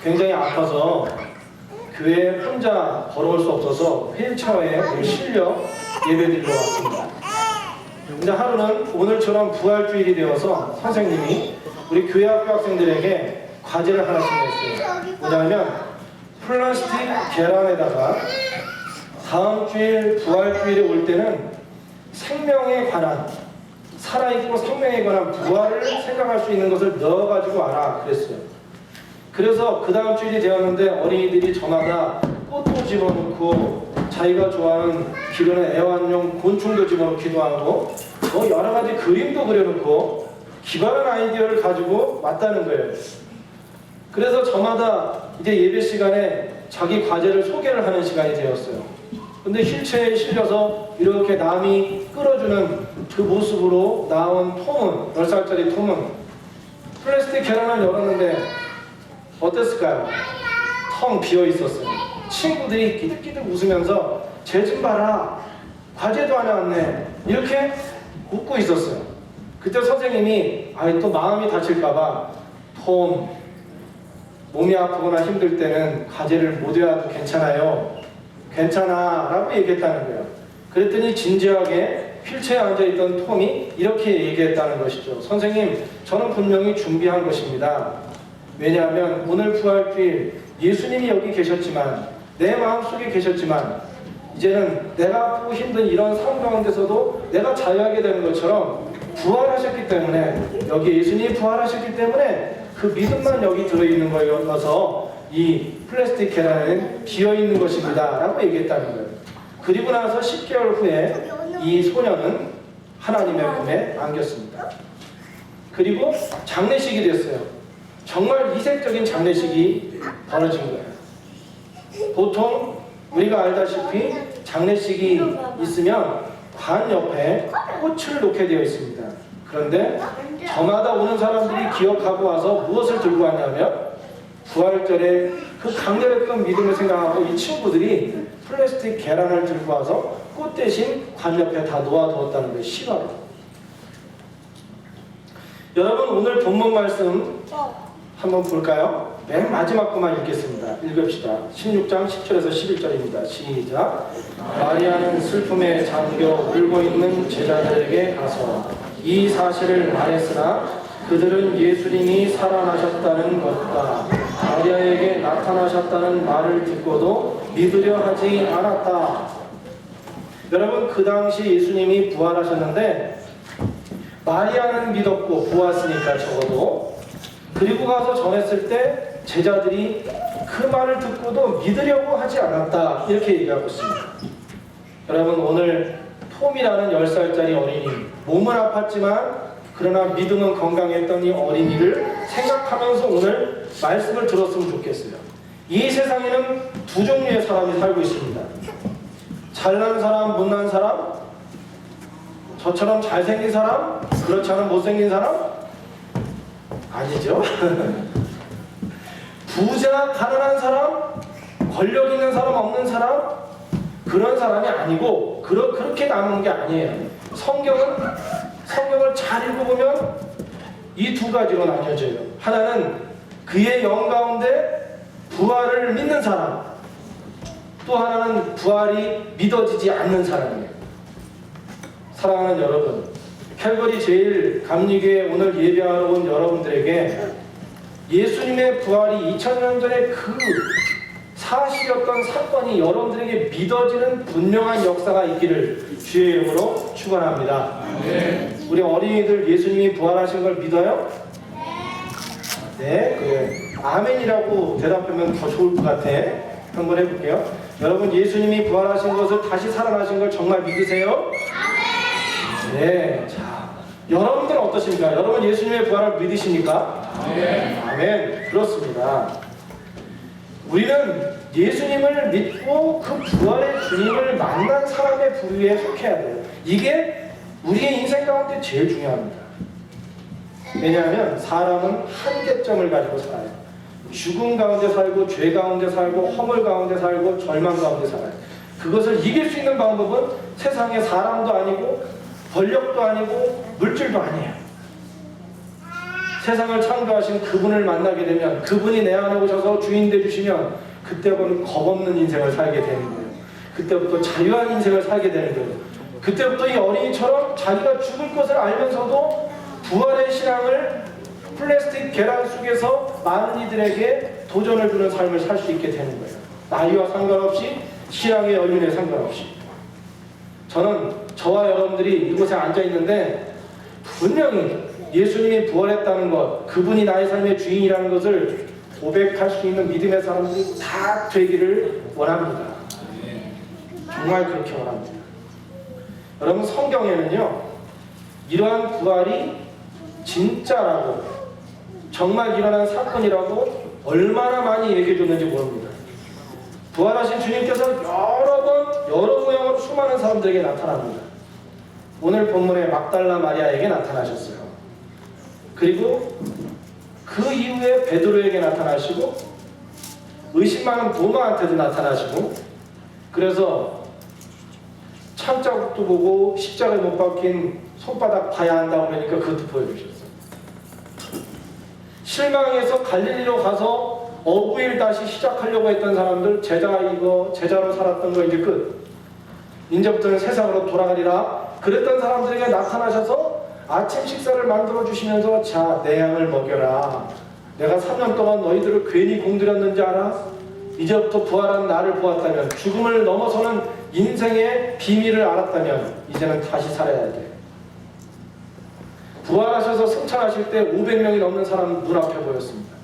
굉장히 아파서 교회에 혼자 걸어올 수 없어서 휠체어에 실려 예배드리러 왔습니다. 근데 하루는 오늘처럼 부활주일이 되어서 선생님이 우리 교회 학교 학생들에게 과제를 하나씩 냈어요. 뭐냐면 플라스틱 계란에다가 다음 주일 부활주일에 올 때는 생명에 관한, 살아있고 생명에 관한 부활을 생각할 수 있는 것을 넣어가지고 와라 그랬어요. 그래서 그 다음 주일이 되었는데 어린이들이 저마다 꽃도 집어넣고 자기가 좋아하는 기르는 애완용 곤충도 집어넣기도 하고 여러 가지 그림도 그려놓고 기발한 아이디어를 가지고 왔다는 거예요. 그래서 저마다 이제 예배 시간에 자기 과제를 소개를 하는 시간이 되었어요. 근데 휠체어에 실려서 이렇게 남이 끌어주는 그 모습으로 나온 톰은, 10살짜리 톰은 플라스틱 계란을 열었는데 어땠을까요? 텅 비어 있었어요. 친구들이 끼득끼득 웃으면서 쟤 좀 봐라, 과제도 안 해왔네, 이렇게 웃고 있었어요. 그때 선생님이 또 마음이 다칠까봐 톰, 몸이 아프거나 힘들 때는 과제를 못 외워도 괜찮아요, 괜찮아 라고 얘기했다는 거예요. 그랬더니 진지하게 휠체어에 앉아있던 톰이 이렇게 얘기했다는 것이죠. 선생님, 저는 분명히 준비한 것입니다. 왜냐하면 오늘 부활주일 예수님이 여기 계셨지만, 내 마음속에 계셨지만, 이제는 내가 아프고 힘든 이런 삶 가운데서도 내가 자유하게 되는 것처럼 부활하셨기 때문에, 여기 예수님이 부활하셨기 때문에 그 믿음만 여기 들어있는 거여서 이 플라스틱 계란은 비어있는 것입니다 라고 얘기했다는 거예요. 그리고 나서 10개월 후에 이 소녀는 하나님의 품에 안겼습니다. 그리고 장례식이 됐어요. 정말 이색적인 장례식이 벌어진 거예요. 보통 우리가 알다시피 장례식이 있으면 관 옆에 꽃을 놓게 되어 있습니다. 그런데 저마다 오는 사람들이 기억하고 와서 무엇을 들고 왔냐면, 부활절에 그 강렬했던 믿음을 생각하고 이 친구들이 플라스틱 계란을 들고 와서 꽃 대신 관 옆에 다 놓아두었다는 거예요. 실화로. 여러분, 오늘 본문 말씀 한번 볼까요? 맨 마지막 것만 읽겠습니다. 읽읍시다. 16장 10절에서 11절입니다. 시작. 마리아는 슬픔에 잠겨 울고 있는 제자들에게 가서 이 사실을 말했으나 그들은 예수님이 살아나셨다는 것과 마리아에게 나타나셨다는 말을 듣고도 믿으려 하지 않았다. 여러분, 그 당시 예수님이 부활하셨는데 마리아는 믿었고 보았으니까 적어도, 그리고 가서 전했을 때 제자들이 그 말을 듣고도 믿으려고 하지 않았다, 이렇게 얘기하고 있습니다. 여러분, 오늘 톰이라는 10살짜리 어린이, 몸은 아팠지만 그러나 믿음은 건강했던 이 어린이를 생각하면서 오늘 말씀을 들었으면 좋겠어요. 이 세상에는 두 종류의 사람이 살고 있습니다. 잘난 사람, 못난 사람, 저처럼 잘생긴 사람, 그렇지 않은 못생긴 사람? 아니죠. 부자, 가난한 사람, 권력 있는 사람, 없는 사람, 그런 사람이 아니고 그렇게 나누는 게 아니에요. 성경을 잘 읽어보면 이 두 가지로 나뉘어져요. 하나는 그의 영 가운데 부활을 믿는 사람, 또 하나는 부활이 믿어지지 않는 사람이에요. 사랑하는 여러분, 캘거리 제1감리교회 오늘 예배하러 온 여러분들에게 예수님의 부활이 2000년 전에 그 사실이었던 사건이 여러분들에게 믿어지는 분명한 역사가 있기를 주의 이름으로 축원합니다. 네. 우리 어린이들 예수님이 부활하신 걸 믿어요? 네, 그래. 아멘이라고 대답하면 더 좋을 것 같아. 한번 해볼게요. 여러분, 예수님이 부활하신 것을, 다시 살아나신 걸 정말 믿으세요? 네. 자, 여러분들은 어떠십니까? 여러분 예수님의 부활을 믿으십니까? 네. 아멘. 그렇습니다. 우리는 예수님을 믿고 그 부활의 주님을 만난 사람의 부류에 속해야 돼요. 이게 우리의 인생 가운데 제일 중요합니다. 왜냐하면 사람은 한계점을 가지고 살아요. 죽음 가운데 살고, 죄 가운데 살고, 허물 가운데 살고, 절망 가운데 살아요. 그것을 이길 수 있는 방법은 세상에 사람도 아니고 권력도 아니고 물질도 아니에요. 세상을 창조하신 그분을 만나게 되면, 그분이 내 안에 오셔서 주인 되주시면 그때부터는 겁없는 인생을 살게 되는 거예요. 그때부터 자유한 인생을 살게 되는 거예요. 그때부터 이 어린이처럼 자기가 죽을 것을 알면서도 부활의 신앙을 플라스틱 계란 속에서 많은 이들에게 도전을 주는 삶을 살 수 있게 되는 거예요. 나이와 상관없이, 신앙의 연륜에 상관없이. 저는 저와 여러분들이 이곳에 앉아 있는데 분명히 예수님이 부활했다는 것, 그분이 나의 삶의 주인이라는 것을 고백할 수 있는 믿음의 사람들이 다 되기를 원합니다. 정말 그렇게 원합니다. 여러분, 성경에는요, 이러한 부활이 진짜라고, 정말 일어난 사건이라고 얼마나 많이 얘기해 줬는지 모릅니다. 부활하신 주님께서 여러 번 여러 모양으로 수많은 사람들에게 나타납니다. 오늘 본문에 막달라 마리아에게 나타나셨어요. 그리고 그 이후에 베드로에게 나타나시고, 의심 많은 도마한테도 나타나시고, 그래서 참자국도 보고 십자가에 못 박힌 손바닥 봐야 한다고 그러니까 그것도 보여주셨어요. 실망해서 갈릴리로 가서 어부일 다시 시작하려고 했던 사람들, 제자로 살았던 거 이제 끝. 이제부터는 세상으로 돌아가리라. 그랬던 사람들에게 나타나셔서 아침 식사를 만들어 주시면서, 자, 내 양을 먹여라. 내가 3년 동안 너희들을 괜히 공들였는지 알아? 이제부터 부활한 나를 보았다면, 죽음을 넘어서는 인생의 비밀을 알았다면 이제는 다시 살아야 돼. 부활하셔서 승천하실 때 500명이 넘는 사람 눈앞에 보였습니다.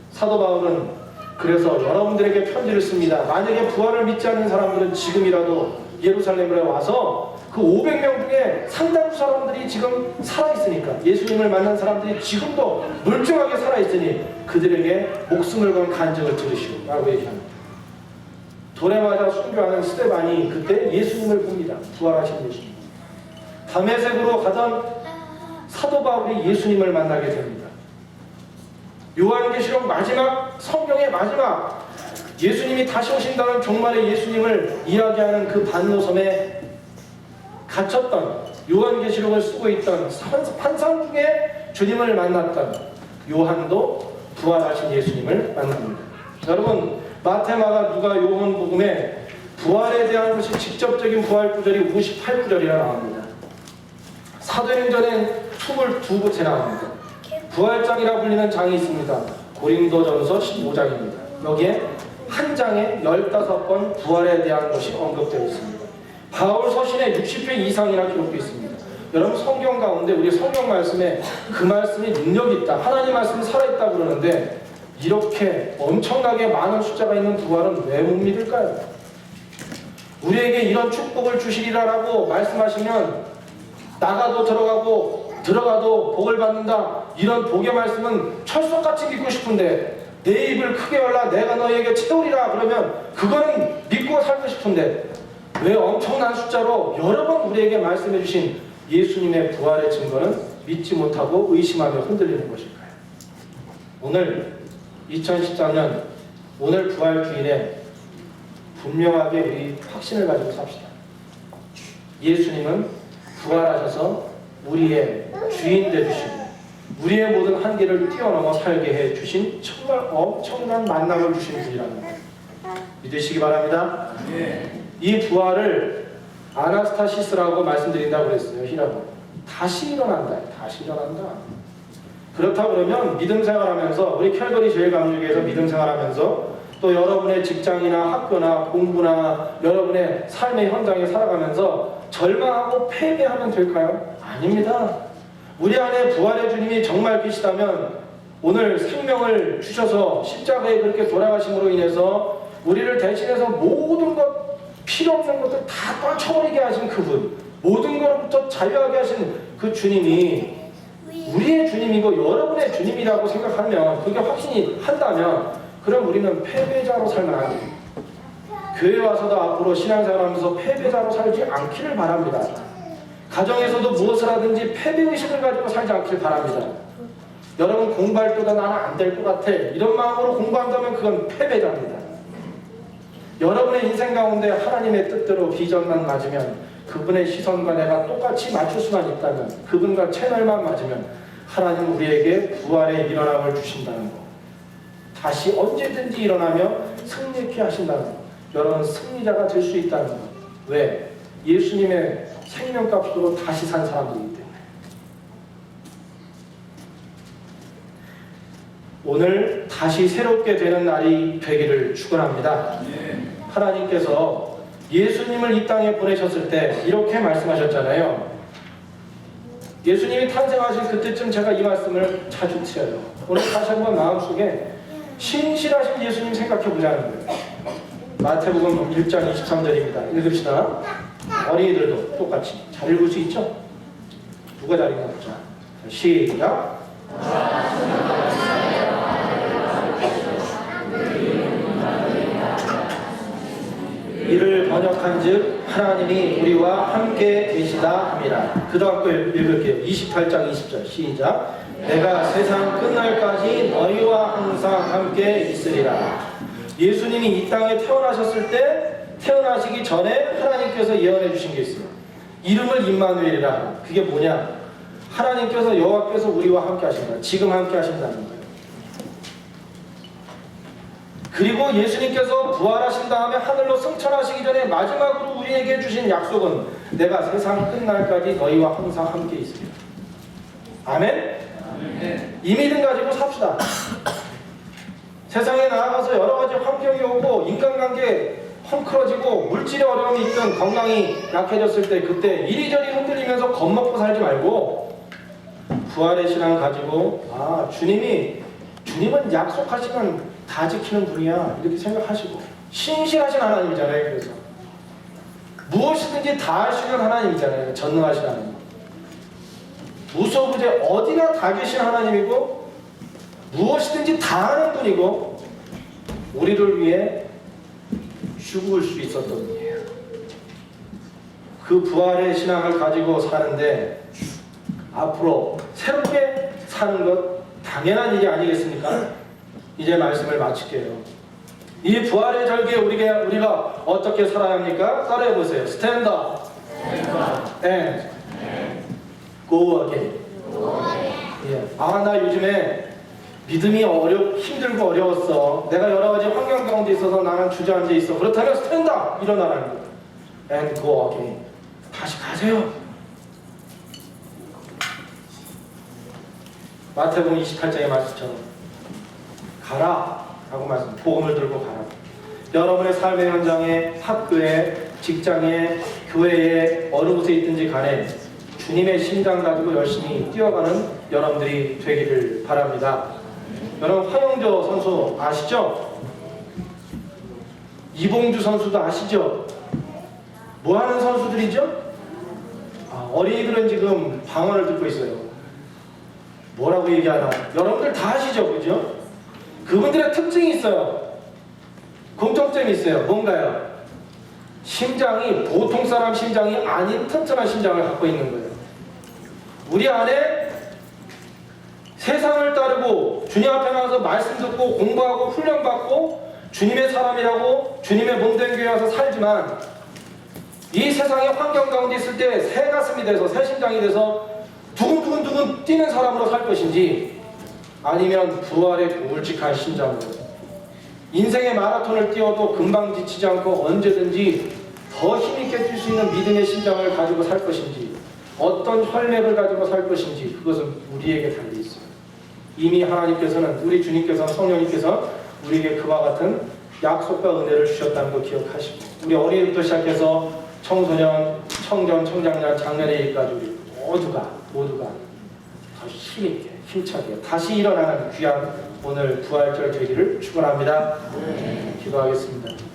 사도 바울은 그래서 여러분들에게 편지를 씁니다. 만약에 부활을 믿지 않는 사람들은 지금이라도 예루살렘에 와서 그 500명 중에 상당수 사람들이 지금 살아있으니까, 예수님을 만난 사람들이 지금도 멀쩡하게 살아있으니 그들에게 목숨을 건 간증을 들으시오 라고 얘기합니다. 돌에 맞아 순교하는 스데반이 그때 예수님을 봅니다. 부활하신 예수님. 다메섹으로 가던 사도 바울이 예수님을 만나게 됩니다. 요한계시록 마지막, 성경의 마지막, 예수님이 다시 오신다는 종말의 예수님을 이야기하는 그 반노섬에 갇혔던, 요한계시록을 쓰고 있던 환상 중에 주님을 만났던 요한도 부활하신 예수님을 만납니다. 여러분, 마태마가 누가 요한복음에 부활에 대한 것이 직접적인 부활 구절이 58구절이나 나옵니다. 사도행전엔 22곳에 나옵니다. 부활장이라 불리는 장이 있습니다. 고린도전서 15장입니다. 여기에 한 장에 15번 부활에 대한 것이 언급되어 있습니다. 바울 서신에 60회 이상이나 기록되어 있습니다. 여러분, 성경 가운데 우리 성경 말씀에 그 말씀이 능력이 있다, 하나님 말씀이 살아있다 그러는데 이렇게 엄청나게 많은 숫자가 있는 부활은 왜 못 믿을까요? 우리에게 이런 축복을 주시리라라고 말씀하시면 나가도 들어가도 복을 받는다, 이런 복의 말씀은 철석같이 믿고 싶은데, 내 입을 크게 열라 내가 너희에게 채우리라 그러면 그거는 믿고 살고 싶은데, 왜 엄청난 숫자로 여러 번 우리에게 말씀해 주신 예수님의 부활의 증거는 믿지 못하고 의심하며 흔들리는 것일까요? 오늘 2014년 오늘 부활 주일에 분명하게 우리 확신을 가지고 삽시다. 예수님은 부활하셔서 우리의 주인 되주시고 우리의 모든 한계를 뛰어넘어 살게 해주신 정말 엄청난 만남을 주신 분이라는 것 믿으시기 바랍니다. 이 부활을 아나스타시스라고 말씀드린다고 그랬어요. 히라고. 다시 일어난다. 다시 일어난다. 그렇다고 그러면 믿음 생활하면서, 우리 캘거리 제일감리교에서 믿음 생활하면서 또 여러분의 직장이나 학교나 공부나 여러분의 삶의 현장에 살아가면서 절망하고 패배하면 될까요? 아닙니다. 우리 안에 부활의 주님이 정말 계시다면 오늘 생명을 주셔서 십자가에 그렇게 돌아가심으로 인해서 우리를 대신해서 모든 것, 필요 없는 것들 다 떨쳐버리게 하신 그분, 모든 것부터 자유하게 하신 그 주님이 우리의 주님이고 여러분의 주님이라고 생각하면, 그게 확신이 한다면, 그럼 우리는 패배자로 살면 안 됩니다. 교회 와서도 앞으로 신앙생활하면서 패배자로 살지 않기를 바랍니다. 가정에서도 무엇을 하든지 패배의식을 가지고 살지 않길 바랍니다. 여러분 공부할 때도 나는 안 될 것 같아, 이런 마음으로 공부한다면 그건 패배자입니다. 여러분의 인생 가운데 하나님의 뜻대로 비전만 맞으면, 그분의 시선과 내가 똑같이 맞출 수만 있다면, 그분과 채널만 맞으면 하나님 우리에게 부활의 일어남을 주신다는 것, 다시 언제든지 일어나며 승리케 하신다는 것, 여러분 승리자가 될 수 있다는 것. 왜? 예수님의 생명값으로 다시 산 사람들이기 때문에. 오늘 다시 새롭게 되는 날이 되기를 축원합니다. 하나님께서 예수님을 이 땅에 보내셨을 때 이렇게 말씀하셨잖아요. 예수님이 탄생하신 그때쯤 제가 이 말씀을 자주 드려요. 오늘 다시 한번 마음속에 신실하신 예수님 생각해 보자는 거예요. 마태복음 1장 23절입니다. 읽읍시다. 어린이들도 똑같이 잘 읽을 수 있죠? 누가 잘 읽나 보자. 시작. 이를 번역한즉 하나님이 우리와 함께 계시다 합니다. 그 다음 거 읽을게요. 28장 20절 시작. 내가 세상 끝날까지 너희와 항상 함께 있으리라. 예수님이 이 땅에 태어나셨을 때, 태어나시기 전에 하나님께서 예언해 주신 게 있어요. 이름을 임마누엘이라. 그게 뭐냐? 하나님께서, 여호와께서 우리와 함께 하신다. 지금 함께 하신다는 거예요. 그리고 예수님께서 부활하신 다음에 하늘로 승천하시기 전에 마지막으로 우리에게 주신 약속은 내가 세상 끝날까지 너희와 항상 함께 있으리라. 아멘? 이 믿음 가지고 삽시다. 세상에 나아가서 여러 가지 환경이 오고 인간관계 헝클어지고 물질의 어려움이 있든 건강이 약해졌을 때 그때 이리저리 흔들리면서 겁먹고 살지 말고 부활의 신앙 가지고 주님은 약속하시면 다 지키는 분이야 이렇게 생각하시고 신실하신 하나님이잖아요. 그래서 무엇이든지 다 하시는 하나님이잖아요. 전능하신 하나님. 무소부재 어디나 다 계신 하나님이고 무엇이든지 다 하는 분이고 우리를 위해 죽을 수 있었던 분이에요. 그 부활의 신앙을 가지고 사는데 앞으로 새롭게 사는 것 당연한 일이 아니겠습니까? 이제 말씀을 마칠게요. 이 부활의 절기에 우리가 어떻게 살아야 합니까? 따라해 보세요. Stand up and go again. 나 요즘에 믿음이 힘들고 어려웠어. 내가 여러 가지 환경 가운데 있어서 나는 주저앉아 있어. 그렇다면 stand up, 일어나라는 거예요. And go again. 다시 가세요. 마태복음 28장의 말씀처럼 가라 라고 말씀, 복음을 들고 가라. 여러분의 삶의 현장에, 학교에, 직장에, 교회에 어느 곳에 있든지 간에 주님의 심장 가지고 열심히 뛰어가는 여러분들이 되기를 바랍니다. 여러분 황영조 선수 아시죠? 이봉주 선수도 아시죠? 뭐 하는 선수들이죠? 어린이들은 지금 방언을 듣고 있어요. 뭐라고 얘기하나? 여러분들 다 아시죠? 그죠? 그분들의 특징이 있어요. 공통점이 있어요. 뭔가요? 심장이 보통 사람 심장이 아닌 튼튼한 심장을 갖고 있는 거예요. 우리 안에 세상을 따르고 주님 앞에 나가서 말씀 듣고 공부하고 훈련받고 주님의 사람이라고 주님의 몸된 교회에 와서 살지만 이 세상의 환경 가운데 있을 때 새 가슴이 돼서 새 심장이 돼서 두근두근 뛰는 사람으로 살 것인지 아니면 부활의 굵직한 심장으로 인생의 마라톤을 뛰어도 금방 지치지 않고 언제든지 더 힘있게 뛸 수 있는 믿음의 심장을 가지고 살 것인지 어떤 혈맥을 가지고 살 것인지 그것은 우리에게 달려있어요. 이미 하나님께서는 우리 주님께서 성령님께서 우리에게 그와 같은 약속과 은혜를 주셨다는 거 기억하시고 우리 어린이부터 시작해서 청소년, 청년, 청장년, 장년의 일까지 우리 모두가 더 힘있게 힘차게 다시 일어나는 귀한 오늘 부활절 되기를 축원합니다. 기도하겠습니다.